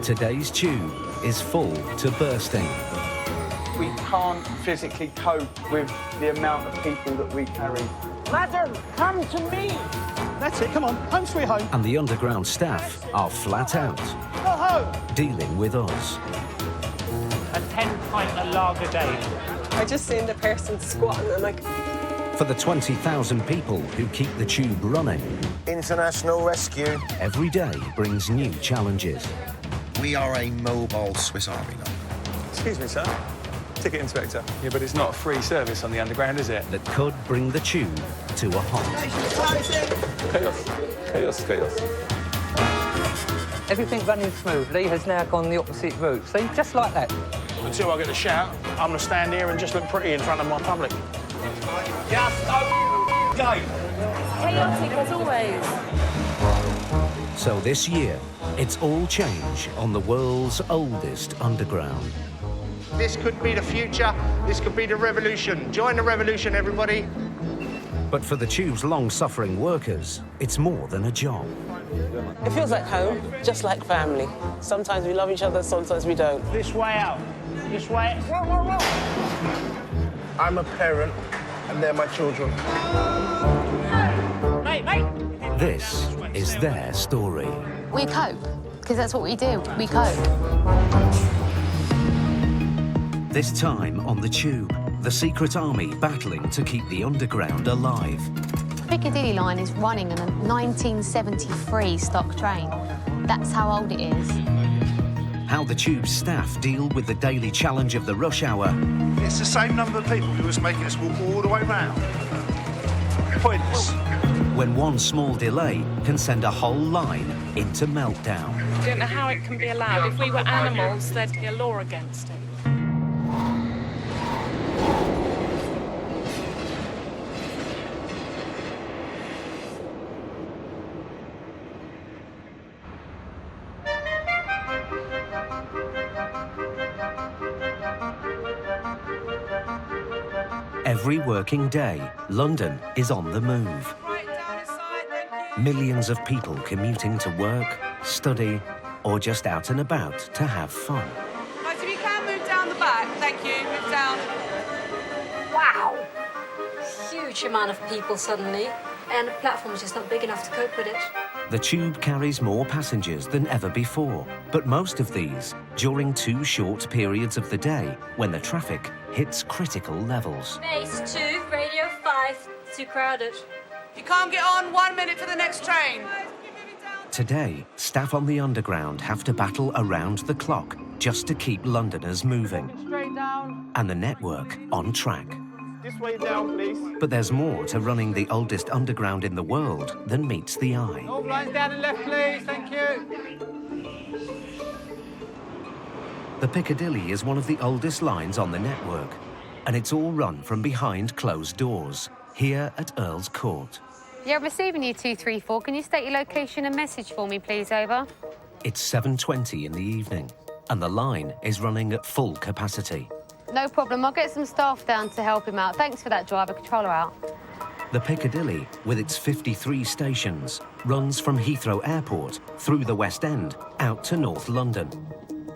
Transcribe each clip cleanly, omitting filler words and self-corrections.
Today's tube is full to bursting. We can't physically cope with the amount of people that we carry. Madam, come to me! That's it, come on, home sweet home. And the underground staff are flat out, Go home! dealing with us. A 10-pint lager day. I just seen the person squatting and like... For the 20,000 people who keep the tube running, International rescue. every day brings new challenges. We are a mobile Swiss Army knife. Excuse me, sir. Ticket inspector. Yeah, but it's not a free service on the underground, is it? That could bring the tube to a halt. Chaos. Chaos, chaos. Everything running smoothly has now gone the opposite route. See, just like that. Until I get the shout, I'm going to stand here and just look pretty in front of my public. Just open the gate! Chaotic as always. So this year, it's all change on the world's oldest underground. This could be the future. This could be the revolution. Join the revolution, everybody. But for the tube's long-suffering workers, it's more than a job. It feels like home, just like family. Sometimes we love each other, sometimes we don't. This way out. This way. I'm a parent, and they're my children. This is their story. We cope, because that's what we do. We cope. This time on the tube, the secret army battling to keep the underground alive. Piccadilly line is running on a 1973 stock train. That's how old it is. How the tube's staff deal with the daily challenge of the rush hour. It's the same number of people who was making us walk all the way round. Pointless. When one small delay can send a whole line into meltdown. I don't know how it can be allowed. If we were animals, there'd be a law against it. Every working day, London is on the move. Millions of people commuting to work, study, or just out and about to have fun. Right, if you can move down the back, thank you. Move down. Wow! Huge amount of people suddenly, and the platform is just not big enough to cope with it. The tube carries more passengers than ever before, but most of these during 2 short periods of the day when the traffic hits critical levels. Base 2, Radio 5, too crowded. You can't get on 1 minute for the next train. Today, staff on the underground have to battle around the clock just to keep Londoners moving Straight down. and the network on track. This way down, please. But there's more to running the oldest underground in the world than meets the eye. All lines down and left, please. Thank you. The Piccadilly is one of the oldest lines on the network, and it's all run from behind closed doors, here at Earl's Court. Yeah, receiving you 234. Can you state your location and message for me, please, over? It's 7:20 in the evening, and the line is running at full capacity. No problem. I'll get some staff down to help him out. Thanks for that, driver. Controller out. The Piccadilly, with its 53 stations, runs from Heathrow Airport through the West End out to North London.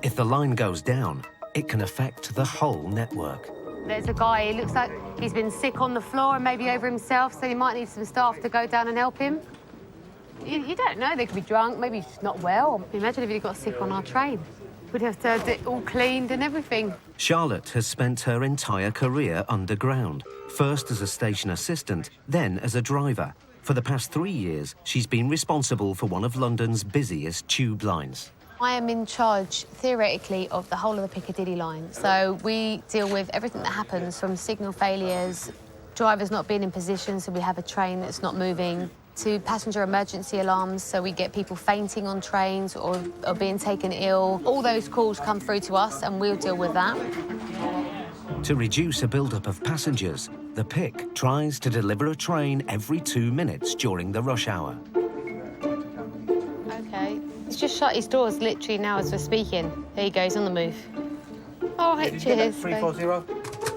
If the line goes down, it can affect the whole network. There's a guy, he looks like he's been sick on the floor and maybe over himself, so you might need some staff to go down and help him. You don't know, they could be drunk, maybe he's not well. Imagine if he got sick on our train. We'd have to have it all cleaned and everything. Charlotte has spent her entire career underground, first as a station assistant, then as a driver. For the past 3 years, she's been responsible for one of London's busiest tube lines. I am in charge, theoretically, of the whole of the Piccadilly line. So we deal with everything that happens, from signal failures, drivers not being in position, so we have a train that's not moving, to passenger emergency alarms, so we get people fainting on trains or being taken ill. All those calls come through to us, and we'll deal with that. To reduce a build-up of passengers, the PIC tries to deliver a train every 2 minutes during the rush hour. OK. He's just shut his doors literally now as we're speaking. There he goes, on the move. All right, cheers. 340.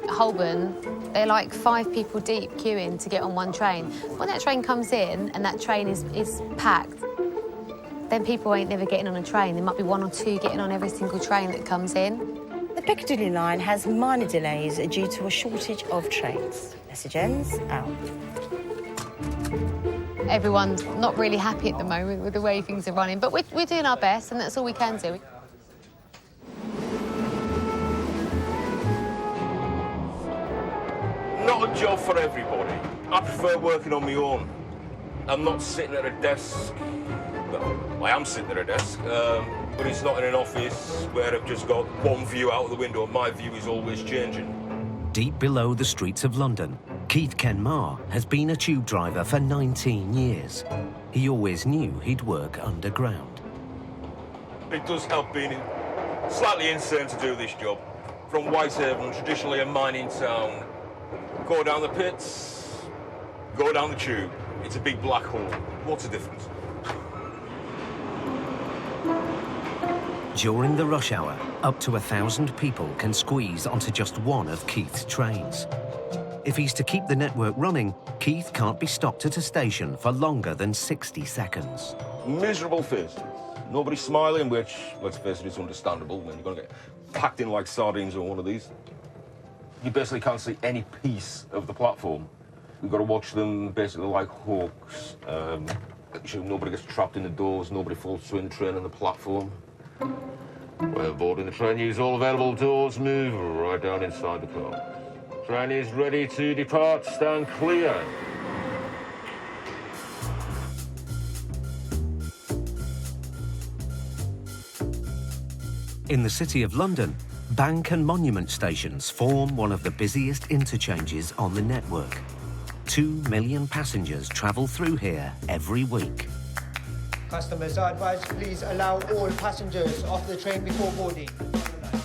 Holborn, they're like 5 people deep queuing to get on one train. When that train comes in and that train is packed, then people ain't never getting on a train. There might be 1 or 2 getting on every single train that comes in. The Piccadilly line has minor delays due to a shortage of trains. Message ends, out. Everyone's not really happy at the moment with the way things are running, but we're doing our best, and that's all we can do. Not a job for everybody. I prefer working on my own. I'm not sitting at a desk. Well, I am sitting at a desk, but it's not in an office where I've just got one view out of the window. My view is always changing. Deep below the streets of London, Keith Kenmar has been a tube driver for 19 years. He always knew he'd work underground. It does help being slightly insane to do this job. From Whitehaven, traditionally a mining town, go down the pits, go down the tube. It's a big black hole. What's the difference? During the rush hour, up to 1,000 people can squeeze onto just one of Keith's trains. If he's to keep the network running, Keith can't be stopped at a station for longer than 60 seconds. Miserable faces. Nobody smiling, which, let's face it, is understandable when you're going to get packed in like sardines on one of these. You basically can't see any piece of the platform. We've got to watch them basically like hawks. Making sure nobody gets trapped in the doors, nobody falls through the train on the platform. When boarding the train, use all available doors, move right down inside the car. Train is ready to depart, stand clear. In the City of London, Bank and Monument stations form one of the busiest interchanges on the network. 2 million passengers travel through here every week. Customers are advised to please allow all passengers off the train before boarding.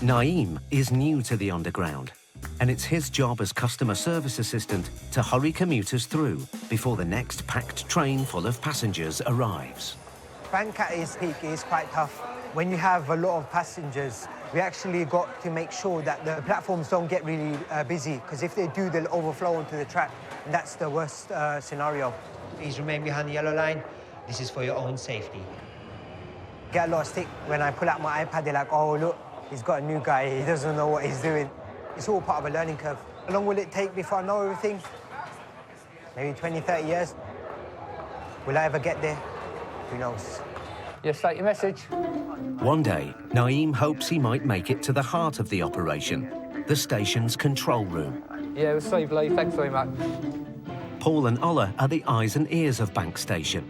Naeem is new to the Underground, and it's his job as customer service assistant to hurry commuters through before the next packed train full of passengers arrives. Bank at its peak is quite tough. When you have a lot of passengers, we actually got to make sure that the platforms don't get really busy, because if they do, they'll overflow onto the track, and that's the worst scenario. Please remain behind the yellow line. This is for your own safety. Get a lot of stick. When I pull out my iPad, they're like, oh, look, he's got a new guy. He doesn't know what he's doing. It's all part of a learning curve. How long will it take before I know everything? Maybe 20, 30 years. Will I ever get there? Who knows? Yes, state your message. One day, Naeem hopes he might make it to the heart of the operation, the station's control room. Yeah, we'll see, Lee. Thanks very much. Paul and Ola are the eyes and ears of Bank Station,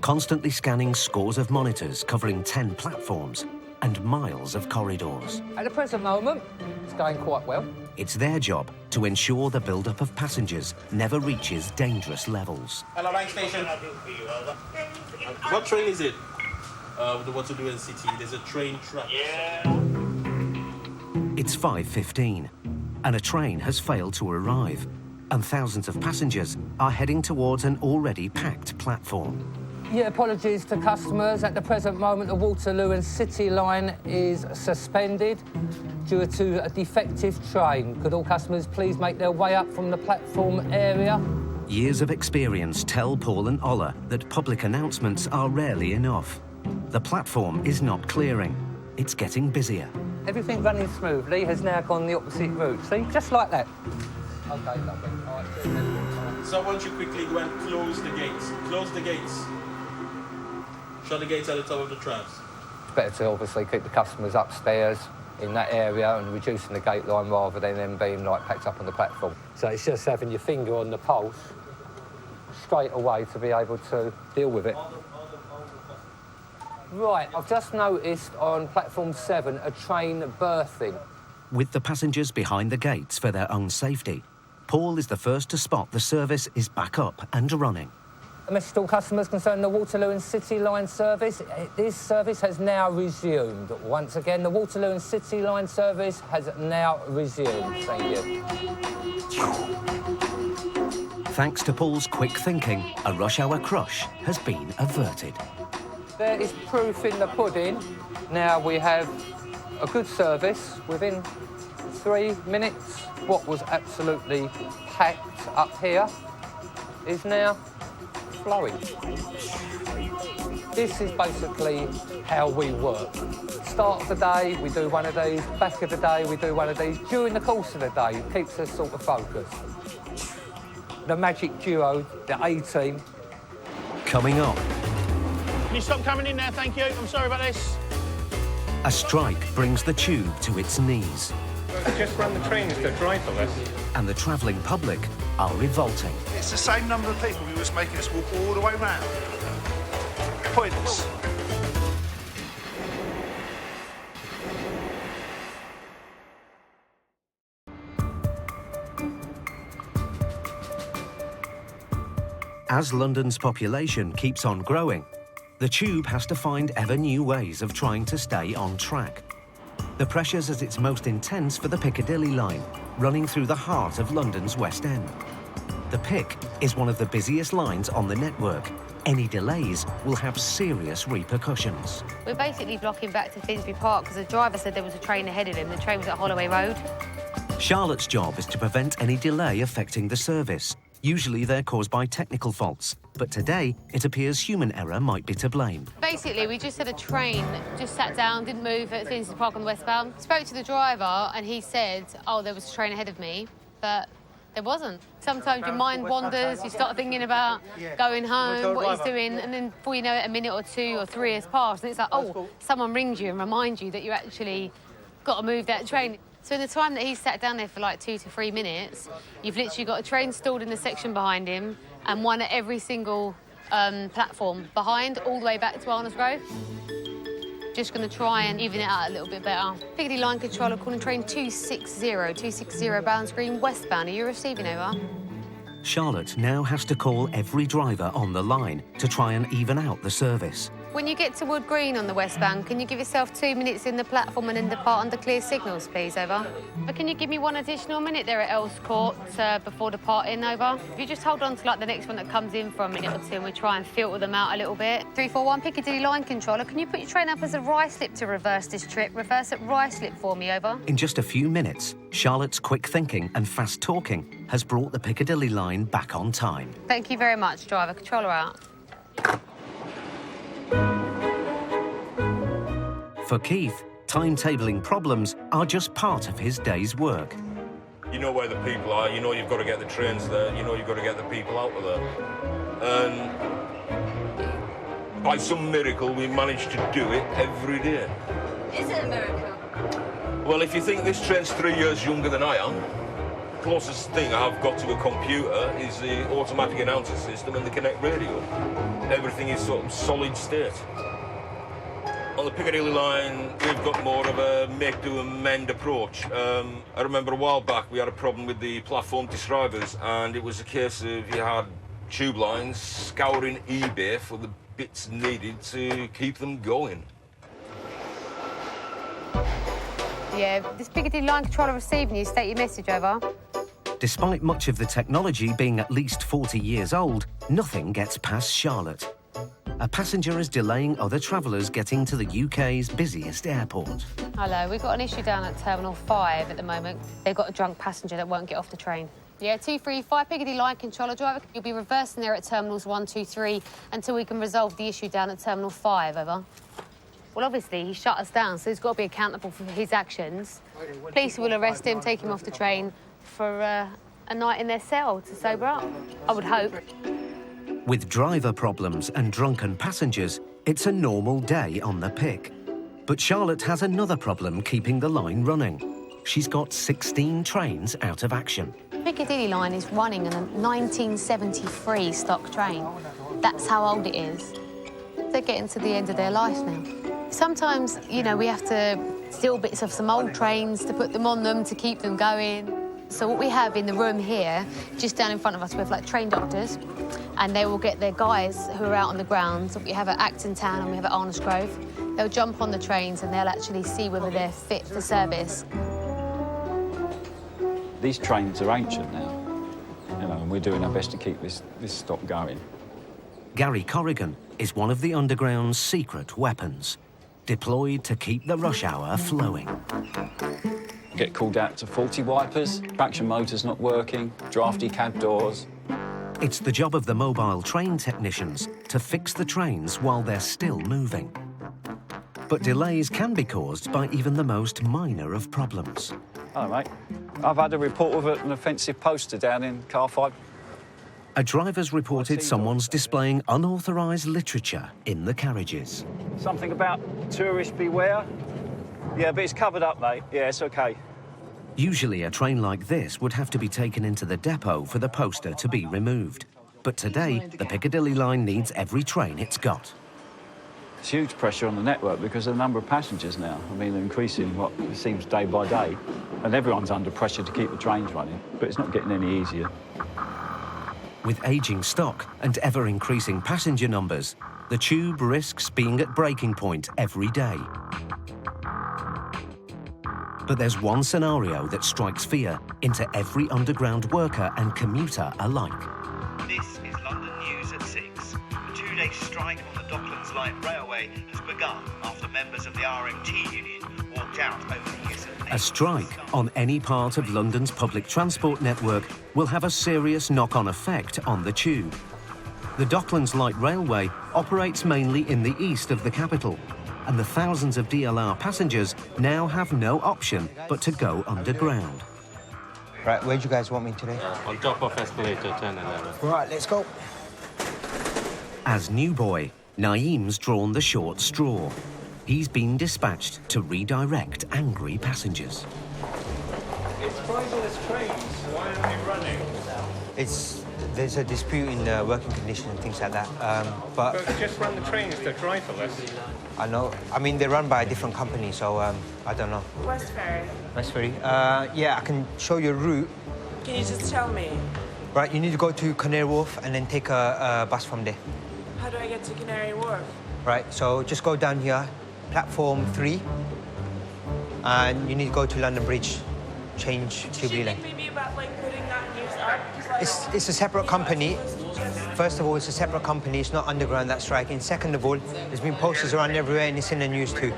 constantly scanning scores of monitors covering 10 platforms and miles of corridors. At the present moment, it's going quite well. It's their job to ensure the build-up of passengers never reaches dangerous levels. Hello, Bank Station. What train is it? The Waterloo and City. There's a train track. Yeah. It's 5:15, and a train has failed to arrive, and thousands of passengers are heading towards an already packed platform. Yeah, apologies to customers. At the present moment, the Waterloo and City line is suspended due to a defective train. Could all customers please make their way up from the platform area? Years of experience tell Paul and Ola that public announcements are rarely enough. The platform is not clearing. It's getting busier. Everything running smoothly has now gone the opposite route. See, just like that. Okay, lovely. All right, so I want you quickly go and close the gates. Close the gates. Shut the gates at the top of the trams. It's better to obviously keep the customers upstairs in that area and reducing the gate line rather than them being like packed up on the platform. So it's just having your finger on the pulse straight away to be able to deal with it. Right, I've just noticed on platform 7 a train berthing. With the passengers behind the gates for their own safety, Paul is the first to spot the service is back up and running. A message to all customers concerning the Waterloo and City line service. This service has now resumed. Once again, the Waterloo and City line service has now resumed. Thank you. Thanks to Paul's quick thinking, a rush hour crush has been averted. There is proof in the pudding. Now we have a good service within 3 minutes. What was absolutely packed up here is now flowing. This is basically how we work. Start of the day, we do one of these. Back of the day, we do one of these. During the course of the day, it keeps us sort of focused. The magic duo, the A-team. Coming up, Can you stop coming in there, thank you? I'm sorry about this. a strike brings the tube to its knees. Just run the trains to driverless. And the travelling public are revolting. It's the same number of people who was making us walk all the way round. Pointless. As London's population keeps on growing, the tube has to find ever new ways of trying to stay on track. The pressure's at its most intense for the Piccadilly line, running through the heart of London's West End. The Pick is one of the busiest lines on the network. Any delays will have serious repercussions. We're basically blocking back to Finsbury Park because the driver said there was a train ahead of him. The train was at Holloway Road. Charlotte's job is to prevent any delay affecting the service. Usually they're caused by technical faults, but today it appears human error might be to blame. Basically, we just had a train just sat down, didn't move at Finsbury Park on the westbound. Spoke to the driver and he said, oh, there was a train ahead of me, but there wasn't. Sometimes your mind wanders, you start thinking about going home, what he's doing, and then before you know it, a minute or 2 or 3 has passed, and it's like, oh, someone rings you and reminds you that you actually got to move that train. So in the time that he sat down there for like 2 to 3 minutes, you've literally got a train stalled in the section behind him and one at every single platform behind, all the way back to Arnos Grove. Just going to try and even it out a little bit better. Piccadilly line controller calling train 260 Bounds Green westbound. Are you receiving, over? Charlotte now has to call every driver on the line to try and even out the service. When you get to Wood Green on the westbound, can you give yourself 2 minutes in the platform and then depart under clear signals, please, over? But can you give me 1 additional minute there at Earls Court before departing, over? If you just hold on to like the next one that comes in for a minute or 2 and we try and filter them out a little bit. 341 Piccadilly line controller, can you put your train up as a right slip to reverse this trip? Reverse at right slip for me, over. In just a few minutes, Charlotte's quick thinking and fast talking has brought the Piccadilly line back on time. Thank you very much, driver. Controller out. For Keith, timetabling problems are just part of his day's work. You know where the people are, you know you've got to get the trains there, you know you've got to get the people out of there. And by some miracle, we manage to do it every day. Is it a miracle? Well, if you think this train's 3 years younger than I am, the closest thing I've got to a computer is the automatic announcer system and the Connect radio. Everything is sort of solid state. On the Piccadilly line, we've got more of a make-do-and-mend approach. I remember a while back we had a problem with the platform describers, and it was a case of you had tube lines scouring eBay for the bits needed to keep them going. Yeah, this Piccadilly line controller receiving you. State your message, over. Despite much of the technology being at least 40 years old, nothing gets past Charlotte. A passenger is delaying other travellers getting to the UK's busiest airport. Hello, we've got an issue down at Terminal 5 at the moment. They've got a drunk passenger that won't get off the train. Yeah, 235 Piccadilly line controller driver. You'll be reversing there at Terminals 1, 2, 3 until we can resolve the issue down at Terminal 5, over. Well, obviously, he shut us down, so he's got to be accountable for his actions. Police will arrest him, take him off the train for a night in their cell to sober up, I would hope. With driver problems and drunken passengers, it's a normal day on the Pick. But Charlotte has another problem keeping the line running. She's got 16 trains out of action. Piccadilly line is running on a 1973 stock train. That's how old it is. They're getting to the end of their life now. Sometimes, you know, we have to steal bits of some old trains to put them on them to keep them going. So what we have in the room here, just down in front of us, we have like train doctors, and they will get their guys who are out on the ground. We have at Acton Town and we have at Arnos Grove. They'll jump on the trains and they'll actually see whether they're fit for service. These trains are ancient now, you know, and we're doing our best to keep this stock going. Gary Corrigan is one of the Underground's secret weapons, deployed to keep the rush hour flowing. Get called out to faulty wipers, traction motors not working, drafty cab doors. It's the job of the mobile train technicians to fix the trains while they're still moving. But delays can be caused by even the most minor of problems. Hello, mate. I've had a report of an offensive poster down in car 5. A driver's reported someone's displaying unauthorised literature in the carriages. Something about tourist beware. Yeah, but it's covered up, mate. Yeah, it's OK. Usually a train like this would have to be taken into the depot for the poster to be removed. But today, the Piccadilly line needs every train it's got. It's huge pressure on the network because of the number of passengers now. I mean, they're increasing what seems day by day. And everyone's under pressure to keep the trains running, but it's not getting any easier. With ageing stock and ever-increasing passenger numbers, the Tube risks being at breaking point every day. But there's one scenario that strikes fear into every underground worker and commuter alike. This is London News at 6. The two-day strike on the Docklands Light Railway has begun after members of the RMT union walked out over the use of... A strike on any part of London's public transport network will have a serious knock-on effect on the Tube. The Docklands Light Railway operates mainly in the east of the capital, and the thousands of DLR passengers now have no option but to go underground. Right, where do you guys want me today? On top of escalator 10 and 11. Right, let's go. As new boy, Naeem's drawn the short straw. He's been dispatched to redirect angry passengers. It's driverless trains. Why aren't they running? There's a dispute in working conditions and things like that. But just run the trains, they're driverless. I know. I mean, they're run by a different company, so I don't know. West Ferry. West Ferry? Yeah, I can show you a route. Can you just tell me? Right, you need to go to Canary Wharf and then take a bus from there. How do I get to Canary Wharf? Right, so just go down here, platform 3, and you need to go to London Bridge, change Jubilee Lane. Maybe about like putting that news up. It's a separate company. First of all, it's a separate company. It's not underground that's striking. Second of all, there's been posters around everywhere, and it's in the news too.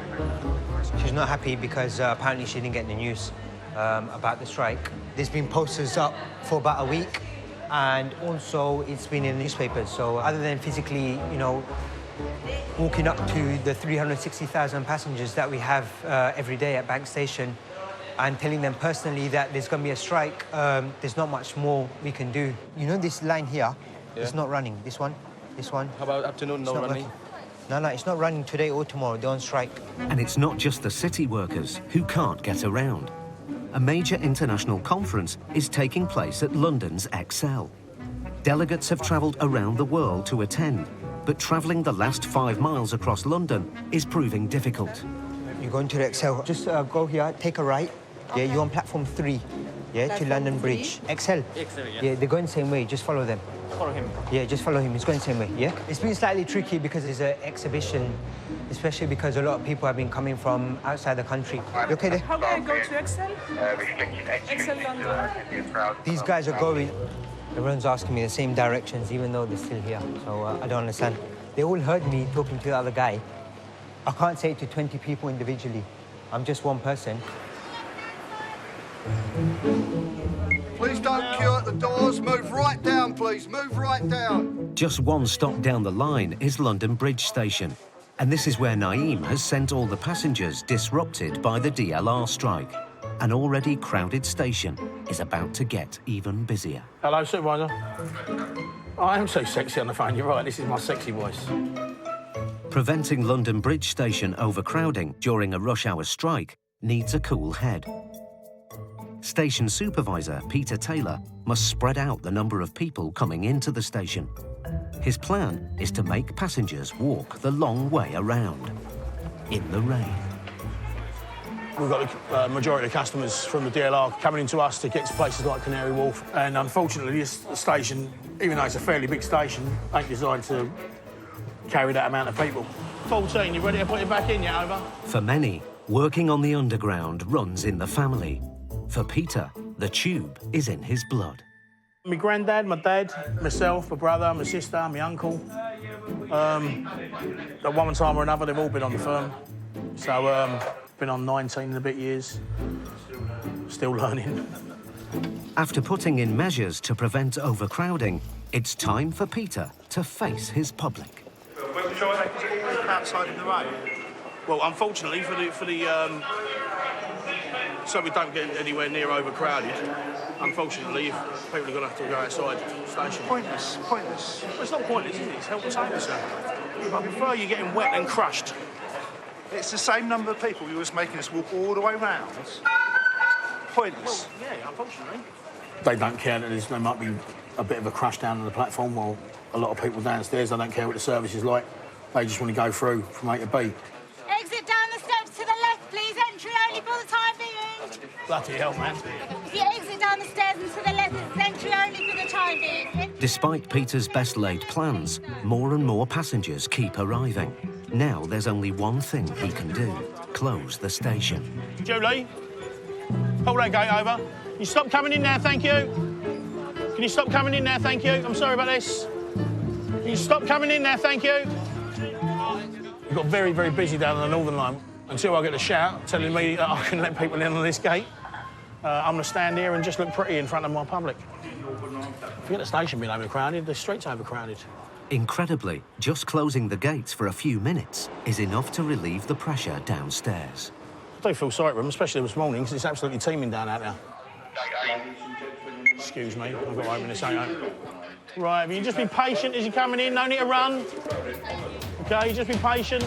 She's not happy because apparently she didn't get the news about the strike. There's been posters up for about a week, and also it's been in the newspapers. So other than physically, you know, walking up to the 360,000 passengers that we have every day at Bank Station and telling them personally that there's going to be a strike, there's not much more we can do. You know this line here? Yeah. It's not running. This one. How about afternoon, no running? No, it's not running today or tomorrow. They're on strike. And it's not just the city workers who can't get around. A major international conference is taking place at London's ExCeL. Delegates have travelled around the world to attend, but travelling the last 5 miles across London is proving difficult. You're going to the ExCeL. Just go here, take a right. Yeah, you're on platform 3. Yeah, to London Bridge. ExCeL. Yeah, they're going the same way. Just follow them. Follow him. Yeah, just follow him. He's going the same way, yeah? It's been slightly tricky because there's an exhibition, especially because a lot of people have been coming from outside the country. You okay there? How do I go to ExCeL? ExCeL London. These guys are going. Everyone's asking me the same directions, even though they're still here. So I don't understand. They all heard me talking to the other guy. I can't say it to 20 people individually. I'm just one person. Please don't queue at the doors. Move right down, please. Move right down. Just one stop down the line is London Bridge Station. And this is where Naeem has sent all the passengers disrupted by the DLR strike. An already crowded station is about to get even busier. Hello, Supervisor. I am so sexy on the phone, you're right, this is my sexy voice. Preventing London Bridge Station overcrowding during a rush hour strike needs a cool head. Station Supervisor Peter Taylor must spread out the number of people coming into the station. His plan is to make passengers walk the long way around, in the rain. We've got the majority of customers from the DLR coming into us to get to places like Canary Wharf. And unfortunately, this station, even though it's a fairly big station, ain't designed to carry that amount of people. 14, you ready to put it back in yet, over? For many, working on the underground runs in the family. For Peter, the tube is in his blood. My granddad, my dad, myself, my brother, my sister, my uncle. At one time or another, they've all been on the firm. So, been on 19 and a bit years. Still learning. After putting in measures to prevent overcrowding, It's time for Peter to face his public. Well, shall I take it all outside in the rain? Well, unfortunately, so we don't get anywhere near overcrowded. Unfortunately, people are going to have to go outside the station. Pointless. Well, it's not pointless, is it? It's help and safety, sir. I prefer you getting wet and crushed. It's the same number of people you was making us walk all the way round. Pointless. Well, yeah, unfortunately. They don't care that there might be a bit of a crush down on the platform, while a lot of people downstairs, they don't care what the service is like. They just want to go through from A to B. Exit down the steps to the left, please. Entry only for the time being. Bloody hell, man. If you exit down the stairs and to the left, it's entry only for the time being. Despite Peter's best-laid plans, more and more passengers keep arriving. Now there's only one thing he can do: close the station. Julie, pull that gate over. Can you stop coming in there, thank you? Can you stop coming in there, thank you? I'm sorry about this. Can you stop coming in there, thank you? We've got very, very busy down on the Northern Line. Until I get a shout telling me that I can let people in on this gate, I'm going to stand here and just look pretty in front of my public. Forget the station being overcrowded, the street's overcrowded. Incredibly, just closing the gates for a few minutes is enough to relieve the pressure downstairs. I do feel sorry for them, especially this morning, because it's absolutely teeming down out there. Excuse me, I've got to open this gate. Right, if you just be patient as you're coming in, no need to run. OK, just be patient.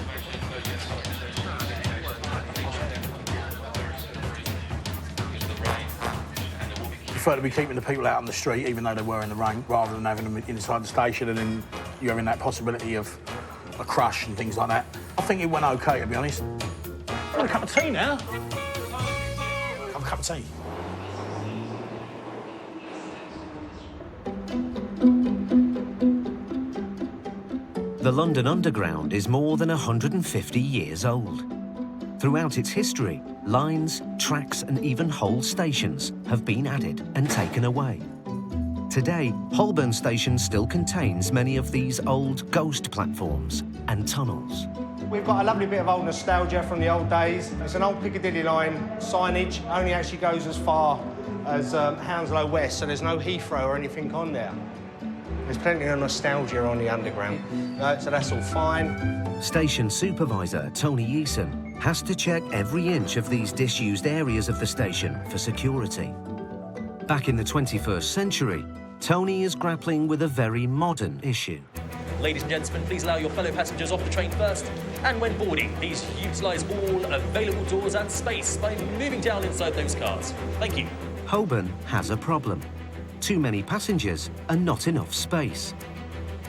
I prefer to be keeping the people out on the street, even though they were in the rain, rather than having them inside the station and then you having that possibility of a crush and things like that. I think it went OK, to be honest. I want a cup of tea now. Have a cup of tea. The London Underground is more than 150 years old. Throughout its history, lines, tracks and even whole stations have been added and taken away. Today, Holborn Station still contains many of these old ghost platforms and tunnels. We've got a lovely bit of old nostalgia from the old days. It's an old Piccadilly line signage, only actually goes as far as Hounslow West, so there's no Heathrow or anything on there. There's plenty of nostalgia on the Underground, so that's all fine. Station supervisor Tony Eason has to check every inch of these disused areas of the station for security. Back in the 21st century, Tony is grappling with a very modern issue. Ladies and gentlemen, please allow your fellow passengers off the train first. And when boarding, please utilise all available doors and space by moving down inside those cars. Thank you. Holborn has a problem. Too many passengers and not enough space.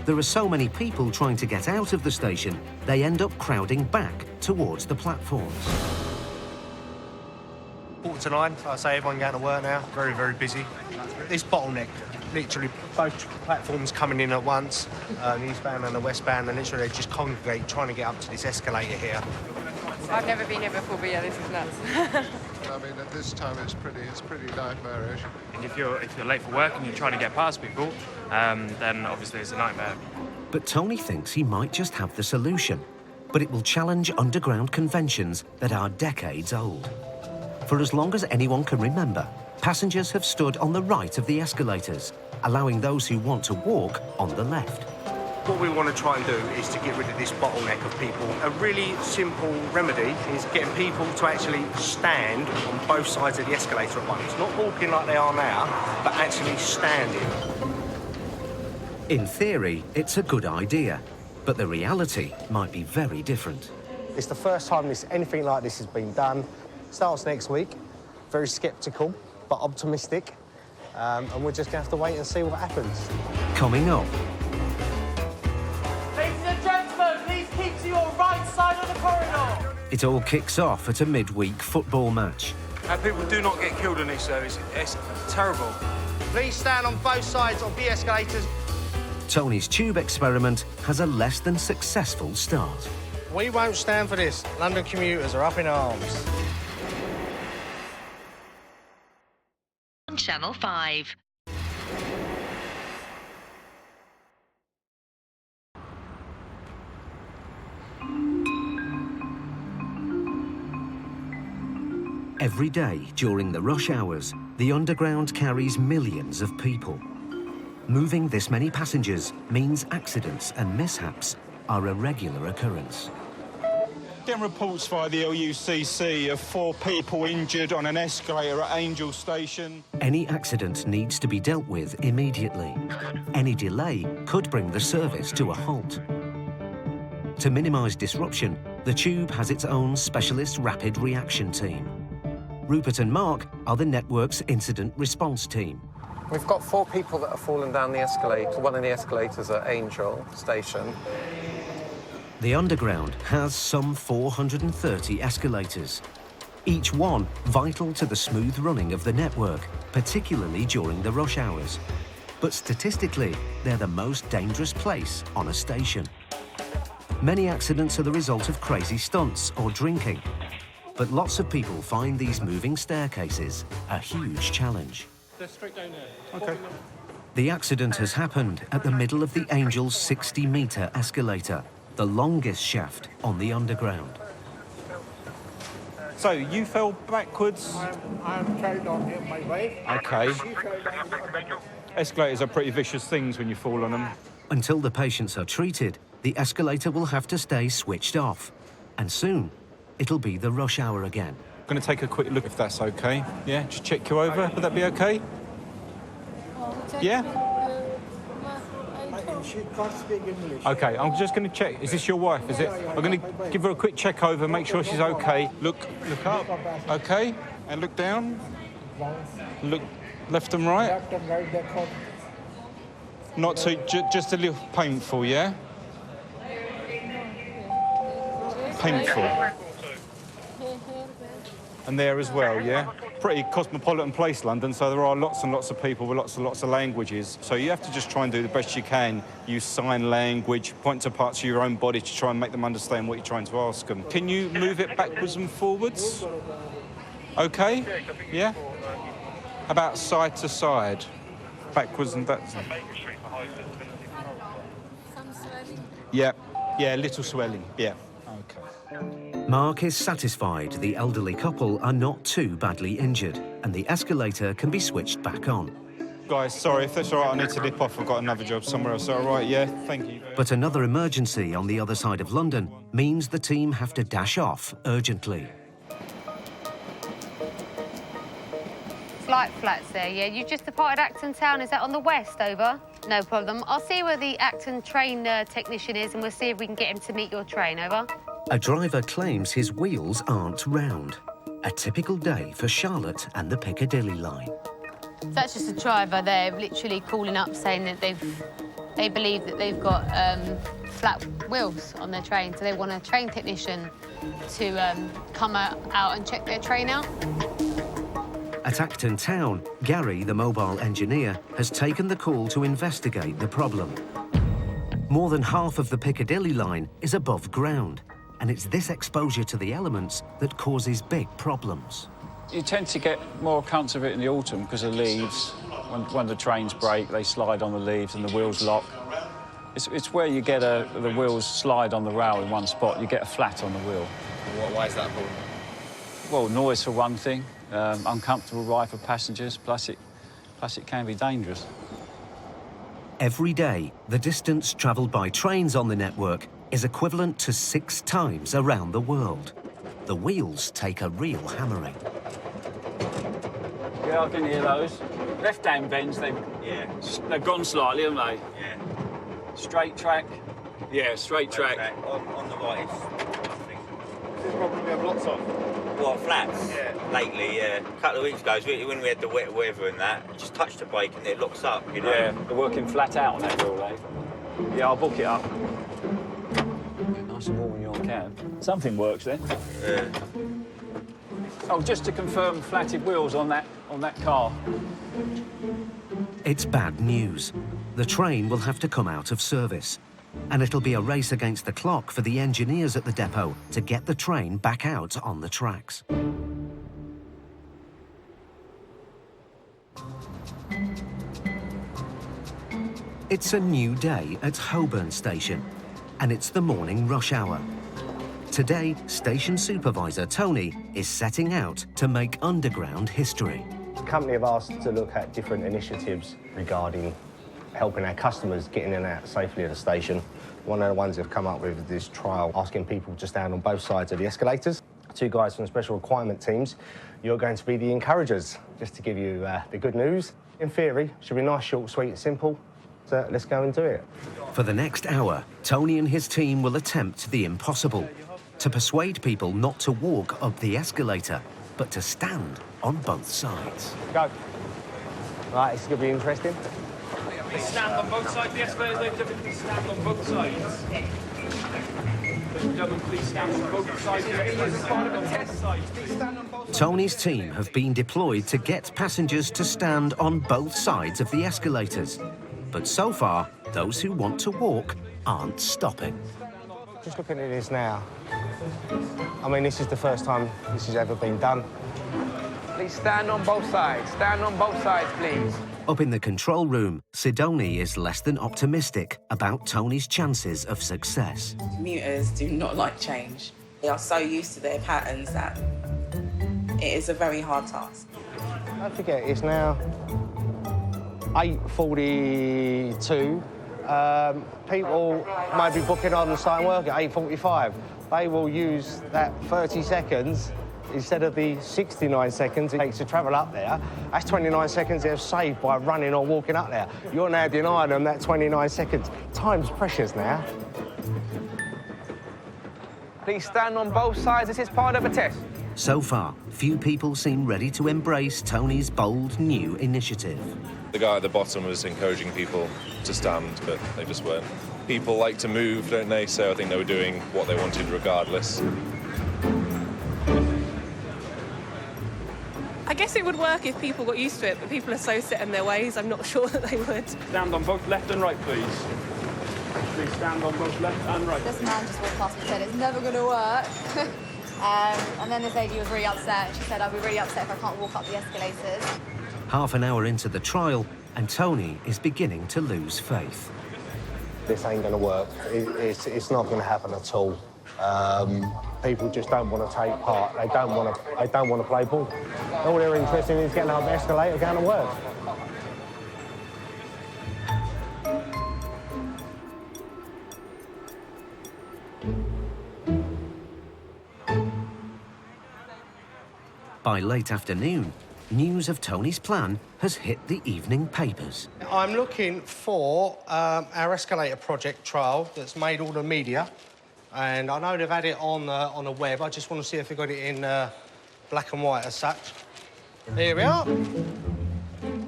There are so many people trying to get out of the station, they end up crowding back towards the platforms. 8:45, I say everyone going to work now. Very, very busy. This bottleneck, literally both platforms coming in at once, the eastbound and the westbound, and literally they just congregate trying to get up to this escalator here. I've never been here before, but yeah, this is nuts. I mean, at this time it's pretty nightmarish. If you're late for work and you're trying to get past people, then obviously it's a nightmare. But Tony thinks he might just have the solution, but it will challenge underground conventions that are decades old. For as long as anyone can remember, passengers have stood on the right of the escalators, allowing those who want to walk on the left. What we want to try and do is to get rid of this bottleneck of people. A really simple remedy is getting people to actually stand on both sides of the escalator at once. Not walking like they are now, but actually standing. In theory, it's a good idea, but the reality might be very different. It's the first time anything like this has been done. Starts next week. Very sceptical, but optimistic. And we're just going to have to wait and see what happens. Coming up. Ladies and gentlemen, please keep to your right side of the corridor. It all kicks off at a midweek football match. People do not get killed in this service. It's terrible. Please stand on both sides of the escalators. Tony's tube experiment has a less than successful start. We won't stand for this. London commuters are up in arms. On Channel 5. Every day during the rush hours, the Underground carries millions of people. Moving this many passengers means accidents and mishaps are a regular occurrence. Getting reports via the LUCC of 4 people injured on an escalator at Angel Station. Any accident needs to be dealt with immediately. Any delay could bring the service to a halt. To minimise disruption, the Tube has its own specialist rapid reaction team. Rupert and Mark are the network's incident response team. We've got 4 people that have fallen down the escalator, one of the escalators at Angel Station. The Underground has some 430 escalators, each one vital to the smooth running of the network, particularly during the rush hours. But statistically, they're the most dangerous place on a station. Many accidents are the result of crazy stunts or drinking, but lots of people find these moving staircases a huge challenge. They're straight down there. OK. The accident has happened at the middle of the Angel's 60-metre escalator, the longest shaft on the Underground. So, you fell backwards? I'm trained on here, my wife. OK. She fell down. Escalators are pretty vicious things when you fall on them. Until the patients are treated, the escalator will have to stay switched off. And soon, it'll be the rush hour again. I'm going to take a quick look if that's OK. Yeah, just check you over. Would that be OK? Yeah? She can't speak English. OK, I'm just going to check. Is this your wife, is it? I'm going to give her a quick check over, make sure she's OK. Look up. OK. And look down. Look left and right. Left and right, they're called. Not too, just a little painful, yeah? Painful. And there as well, yeah? Pretty cosmopolitan place, London, so there are lots and lots of people with lots and lots of languages. So you have to just try and do the best you can. Use sign language, point to parts of your own body to try and make them understand what you're trying to ask them. Can you move it backwards and forwards? OK? Yeah? How about side to side? Backwards and that. Yeah, yeah, little swelling, yeah. OK. Mark is satisfied the elderly couple are not too badly injured and the escalator can be switched back on. Guys, sorry, if that's all right, I need to nip off. I've got another job somewhere else. All right, yeah, thank you. But another emergency on the other side of London means the team have to dash off urgently. Flight flats there, yeah. You just departed Acton Town. Is that on the west, over? No problem. I'll see where the Acton train technician is and we'll see if we can get him to meet your train, over. A driver claims his wheels aren't round. A typical day for Charlotte and the Piccadilly line. That's just a driver. They're literally calling up saying that they believe that they've got flat wheels on their train, so they want a train technician to come out and check their train out. At Acton Town, Gary, the mobile engineer, has taken the call to investigate the problem. More than half of the Piccadilly line is above ground, and it's this exposure to the elements that causes big problems. You tend to get more accounts of it in the autumn because of leaves. When the trains break, they slide on the leaves and the wheels lock. It's where you get the wheels slide on the rail in one spot, you get a flat on the wheel. Why is that important? Well, noise for one thing, uncomfortable ride for passengers, plus it can be dangerous. Every day, the distance travelled by trains on the network is equivalent to 6 times around the world. The wheels take a real hammering. Yeah, I can hear those. Left-hand bends, they've gone slightly, haven't they? Yeah. Straight track? Yeah, straight track. On the right. This is probably we have lots of. What, flats? Yeah. Lately, yeah. A couple of weeks ago, when we had the wet weather and that, just touch the brake and it locks up, you know? Yeah, they're working flat out on that wheel, eh? Yeah, I'll book it up. Yeah, nice and warm when you're on cab. Something works then. Yeah. Oh, just to confirm, flatted wheels on that car. It's bad news. The train will have to come out of service. And it'll be a race against the clock for the engineers at the depot to get the train back out on the tracks. It's a new day at Holborn Station, and it's the morning rush hour. Today, station supervisor Tony is setting out to make underground history. The company have asked to look at different initiatives regarding helping our customers getting in and out safely of the station. One of the ones who've come up with this trial, asking people to stand on both sides of the escalators. 2 guys from special requirement teams, you're going to be the encouragers, just to give you the good news. In theory, should be nice, short, sweet, simple. So let's go and do it. For the next hour, Tony and his team will attempt the impossible, to persuade people not to walk up the escalator, but to stand on both sides. Go. Right, this is going to be interesting. They stand on both sides of the escalator, they typically stand on both sides. Please stand on both sides. Tony's team have been deployed to get passengers to stand on both sides of the escalators. But so far, those who want to walk aren't stopping. Just looking at this now, I mean, this is the first time this has ever been done. Please stand on both sides. Stand on both sides, please. Up in the control room, Sidoni is less than optimistic about Tony's chances of success. Commuters do not like change. They are so used to their patterns that it is a very hard task. Don't forget, it's now 8:42. People might be booking on and starting work at 8:45. They will use that 30 seconds instead of the 69 seconds it takes to travel up there. That's 29 seconds they've saved by running or walking up there. You're now denying them that 29 seconds. Time's precious now. Please stand on both sides. This is part of a test. So far, few people seem ready to embrace Tony's bold new initiative. The guy at the bottom was encouraging people to stand, but they just weren't. People like to move, don't they? So I think they were doing what they wanted regardless. I guess it would work if people got used to it, but people are so set in their ways, I'm not sure that they would. Stand on both left and right, please. Please stand on both left and right. This man just walked past me and said, it's never going to work. And then this lady was really upset. She said, I'll be really upset if I can't walk up the escalators. Half an hour into the trial, and Tony is beginning to lose faith. This ain't going to work. It's not going to happen at all. People just don't want to take part. They don't want to play ball. All they're interested in is getting up the escalator, going to work. By late afternoon, news of Tony's plan has hit the evening papers. I'm looking for our escalator project trial that's made all the media. And I know they've had it on the web. I just want to see if they've got it in black and white as such. Here we are.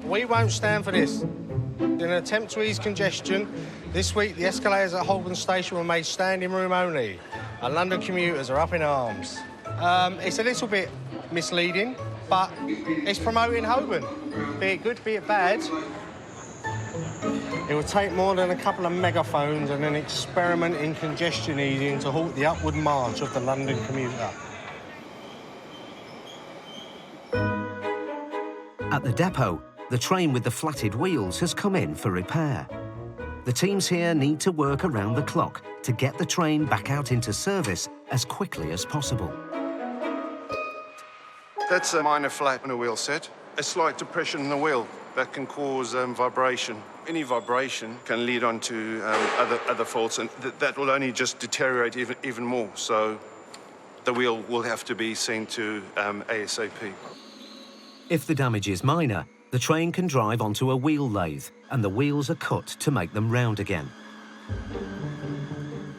We won't stand for this. In an attempt to ease congestion, this week the escalators at Holborn Station were made standing room only. And London commuters are up in arms. It's a little bit misleading, but it's promoting Holborn. Be it good, be it bad. It would take more than a couple of megaphones and an experiment in congestion easing to halt the upward march of the London commuter. At the depot, the train with the flatted wheels has come in for repair. The teams here need to work around the clock to get the train back out into service as quickly as possible. That's a minor flat in a wheel set. A slight depression in the wheel that can cause vibration. Any vibration can lead on to other faults, and that will only just deteriorate even more. So the wheel will have to be seen to ASAP. If the damage is minor, the train can drive onto a wheel lathe and the wheels are cut to make them round again.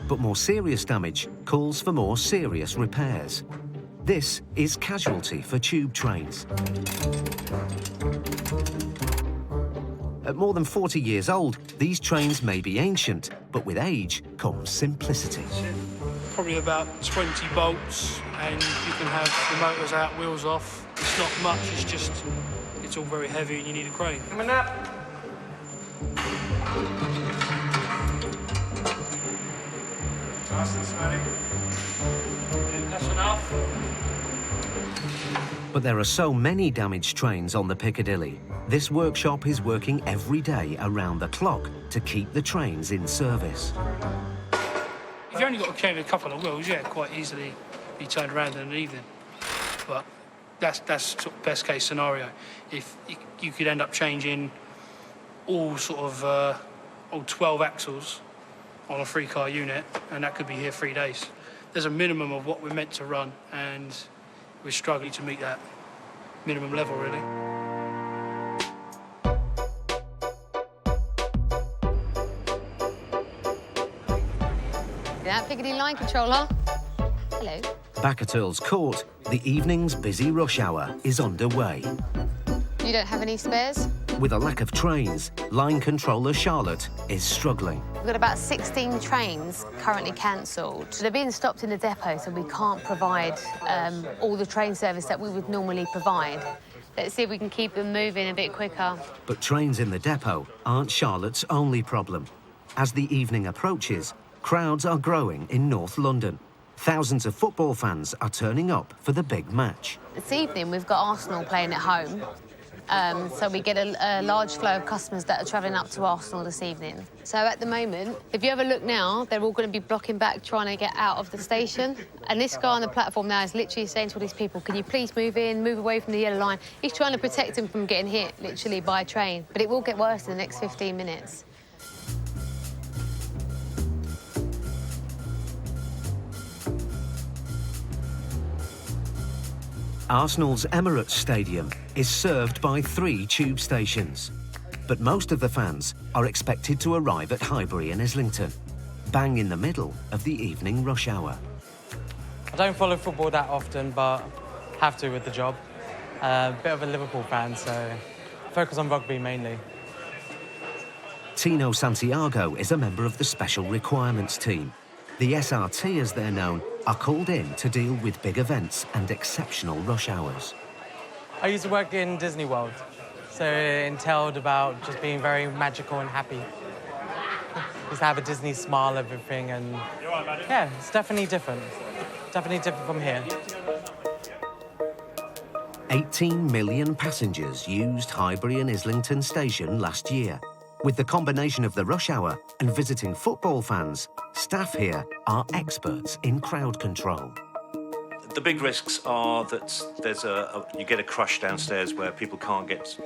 But more serious damage calls for more serious repairs. This is casualty for tube trains. At more than 40 years old, these trains may be ancient, but with age comes simplicity. Probably about 20 bolts, and you can have the motors out, wheels off. It's not much, it's all very heavy and you need a crane. Coming up. That's enough. But there are so many damaged trains on the Piccadilly. This workshop is working every day around the clock to keep the trains in service. If you only got to carry a couple of wheels, yeah, quite easily be turned around in an evening. But that's sort of best case scenario. If you could end up changing all sort of all 12 axles on a 3-car unit, and that could be here 3 days. There's a minimum of what we're meant to run, and we're struggling to meet that minimum level, really. That Piccadilly line controller. Hello. Back at Earl's Court, the evening's busy rush hour is underway. You don't have any spares? With a lack of trains, line controller Charlotte is struggling. We've got about 16 trains currently cancelled. They're being stopped in the depot, so we can't provide all the train service that we would normally provide. Let's see if we can keep them moving a bit quicker. But trains in the depot aren't Charlotte's only problem. As the evening approaches, crowds are growing in North London. Thousands of football fans are turning up for the big match. This evening, we've got Arsenal playing at home. So we get a large flow of customers that are travelling up to Arsenal this evening. So at the moment, if you have a look now, they're all going to be blocking back, trying to get out of the station. And this guy on the platform now is literally saying to all these people, can you please move in, move away from the yellow line? He's trying to protect them from getting hit, literally, by a train. But it will get worse in the next 15 minutes. Arsenal's Emirates Stadium is served by 3 tube stations. But most of the fans are expected to arrive at Highbury and Islington, bang in the middle of the evening rush hour. I don't follow football that often, but have to with the job. Bit of a Liverpool fan, so focus on rugby mainly. Tino Santiago is a member of the Special Requirements team. The SRT, as they're known, are called in to deal with big events and exceptional rush hours. I used to work in Disney World, so it entailed about just being very magical and happy. Just have a Disney smile, everything, and yeah, it's definitely different. Definitely different from here. 18 million passengers used Highbury and Islington Station last year. With the combination of the rush hour and visiting football fans, staff here are experts in crowd control. The big risks are that you get a crush downstairs where people can't get.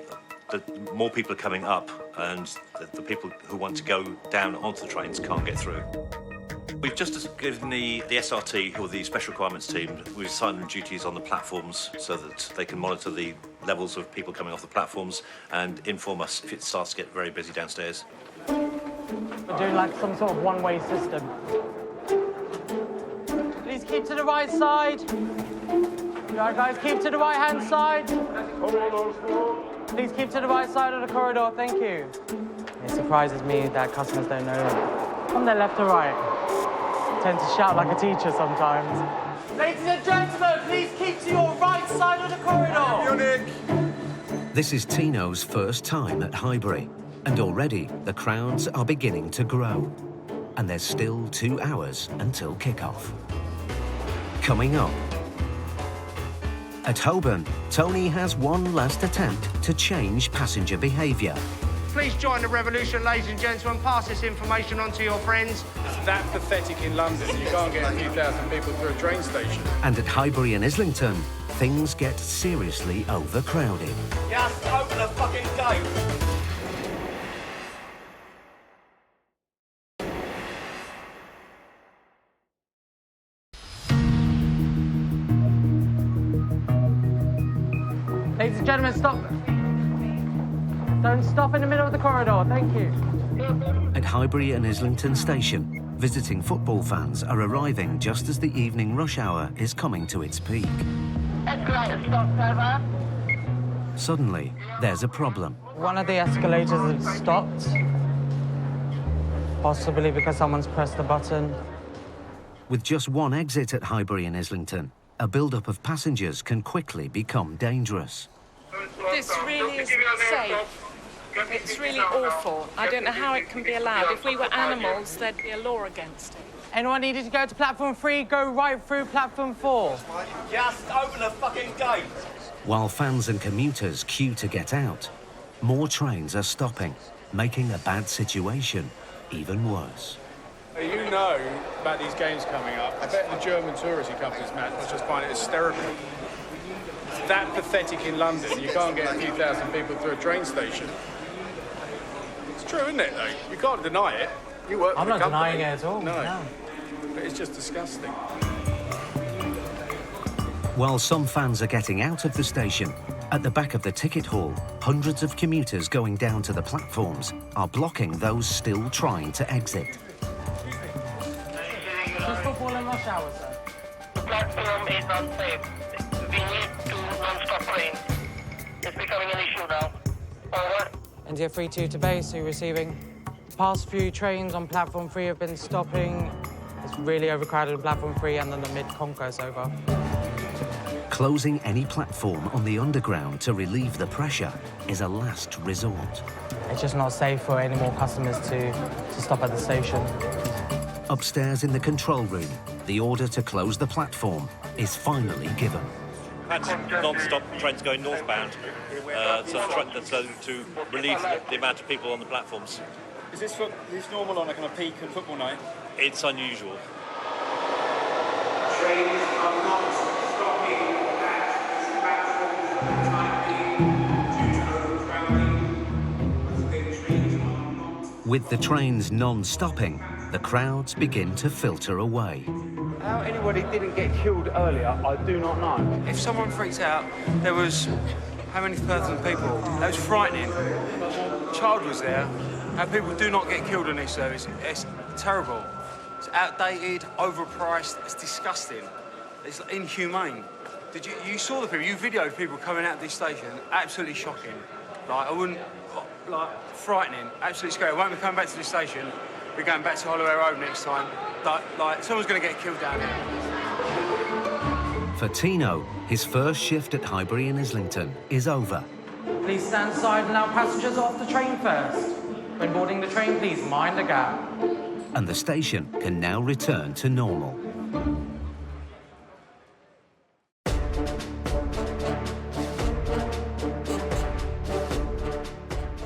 More people are coming up, and the people who want to go down onto the trains can't get through. We've just given the SRT, who are the Special Requirements team, we've assigned them duties on the platforms so that they can monitor the levels of people coming off the platforms and inform us if it starts to get very busy downstairs. We're doing like some sort of one-way system. Please keep to the right side. All right, guys, keep to the right-hand side. Please keep to the right side of the corridor, thank you. It surprises me that customers don't know from their left to right. I tend to shout like a teacher sometimes. Ladies and gentlemen, please keep to your right side of the corridor. Munich. This is Tino's first time at Highbury, and already the crowds are beginning to grow. And there's still 2 hours until kick-off. Coming up. At Holborn, Tony has one last attempt to change passenger behaviour. Please join the revolution, ladies and gentlemen. Pass this information on to your friends. It's that pathetic in London. You can't get a few thousand people through a train station. And at Highbury and Islington, things get seriously overcrowded. Just open the fucking gate. Ladies and gentlemen, stop. Don't stop in the middle of the corridor, thank you. At Highbury and Islington Station, visiting football fans are arriving just as the evening rush hour is coming to its peak. Escalator stopped, over. Suddenly, there's a problem. One of the escalators has stopped. Possibly because someone's pressed the button. With just one exit at Highbury and Islington, a build-up of passengers can quickly become dangerous. This really isn't safe. It's really awful. I don't know how it can be allowed. If we were animals, there'd be a law against it. Anyone needed to go to platform 3, go right through platform 4. Just open the fucking gate. While fans and commuters queue to get out, more trains are stopping, making a bad situation even worse. You know about these games coming up. I bet the German tourists who come to this match must just find it hysterical. It's that pathetic in London. You can't get a few thousand people through a train station. true, isn't it, though? You can't deny it. You work for I'm the not company. denying it at all. No. But it's just disgusting. While some fans are getting out of the station, at the back of the ticket hall, hundreds of commuters going down to the platforms are blocking those still trying to exit. Just football in rush hour, sir. The platform is not safe. We need to non-stop trains. It's becoming an issue now. Over. India 32 to base, who receiving? The past few trains on platform 3 have been stopping. It's really overcrowded on platform 3 and then the mid-concourse over. Closing any platform on the underground to relieve the pressure is a last resort. It's just not safe for any more customers to stop at the station. Upstairs in the control room, the order to close the platform is finally given. Had non-stop trains going northbound, so to relieve the amount of people on the platforms. Is this normal on a kind of peak and football night? It's unusual. Trains are not stopping at platforms for the time being due to overcrowding. With the trains non-stopping, the crowds begin to filter away. How anybody didn't get killed earlier, I do not know. If someone freaks out, there was how many thousands of people? That was frightening. A child was there. How people do not get killed on this service. It's terrible. It's outdated, overpriced. It's disgusting. It's inhumane. You saw the people. You videoed people coming out of this station. Absolutely shocking. Frightening. Absolutely scary. I won't be coming back to this station. We're going back to Holloway Road next time. Someone's going to get killed down here. For Tino, his first shift at Highbury and Islington is over. Please stand aside and allow passengers off the train first. When boarding the train, please mind the gap. And the station can now return to normal.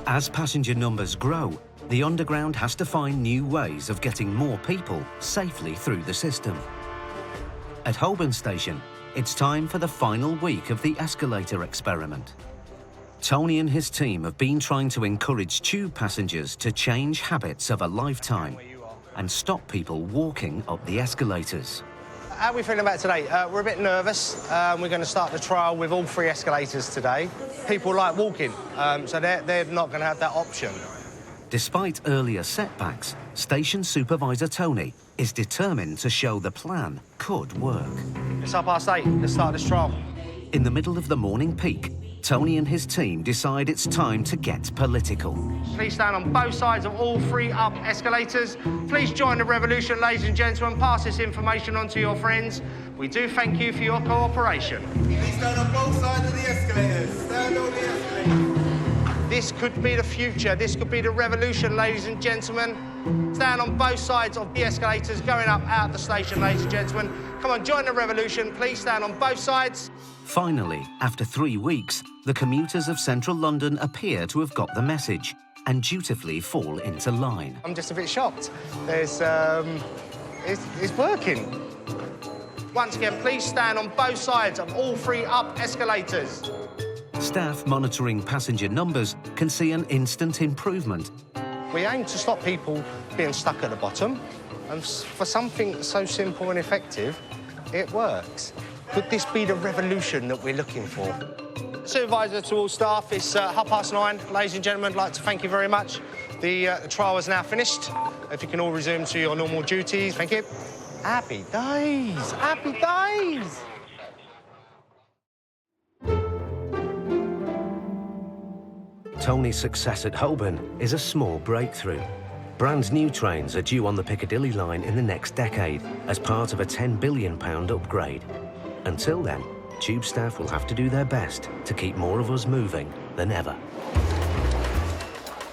As passenger numbers grow, the Underground has to find new ways of getting more people safely through the system. At Holborn Station, it's time for the final week of the escalator experiment. Tony and his team have been trying to encourage tube passengers to change habits of a lifetime and stop people walking up the escalators. How are we feeling about today? We're a bit nervous. We're going to start the trial with all 3 escalators today. People like walking, so they're not going to have that option. Despite earlier setbacks, Station Supervisor Tony is determined to show the plan could work. It's 8:30. Let's start this trial. In the middle of the morning peak, Tony and his team decide it's time to get political. Please stand on both sides of all 3 up escalators. Please join the revolution, ladies and gentlemen. Pass this information on to your friends. We do thank you for your cooperation. Please stand on both sides of the escalators. Stand on the escalators. This could be the future. This could be the revolution, ladies and gentlemen. Stand on both sides of the escalators going up out the station, ladies and gentlemen. Come on, join the revolution. Please stand on both sides. Finally, after 3 weeks, the commuters of central London appear to have got the message and dutifully fall into line. I'm just a bit shocked. It's working. Once again, please stand on both sides of all 3 up escalators. Staff monitoring passenger numbers can see an instant improvement. We aim to stop people being stuck at the bottom, and for something so simple and effective, it works. Could this be the revolution that we're looking for? Supervisor to all staff, it's 9:30. Ladies and gentlemen, I'd like to thank you very much. The trial is now finished. If you can all resume to your normal duties, thank you. Happy days, happy days. Tony's success at Holborn is a small breakthrough. Brand new trains are due on the Piccadilly line in the next decade as part of a £10 billion upgrade. Until then, Tube staff will have to do their best to keep more of us moving than ever.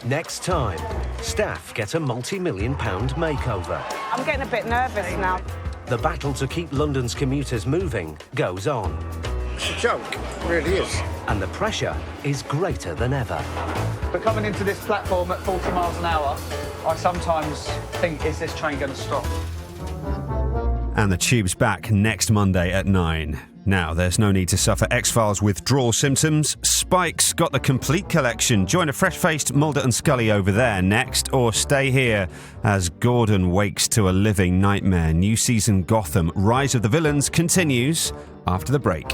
Next time, staff get a multi-million-pound makeover. I'm getting a bit nervous now. The battle to keep London's commuters moving goes on. It's a joke, it really is. And the pressure is greater than ever. But coming into this platform at 40 miles an hour, I sometimes think, is this train going to stop? And the Tube's back next Monday at 9. Now, there's no need to suffer X-Files withdrawal symptoms. Spike's got the complete collection. Join a fresh-faced Mulder and Scully over there next, or stay here as Gordon wakes to a living nightmare. New season Gotham, Rise of the Villains continues after the break.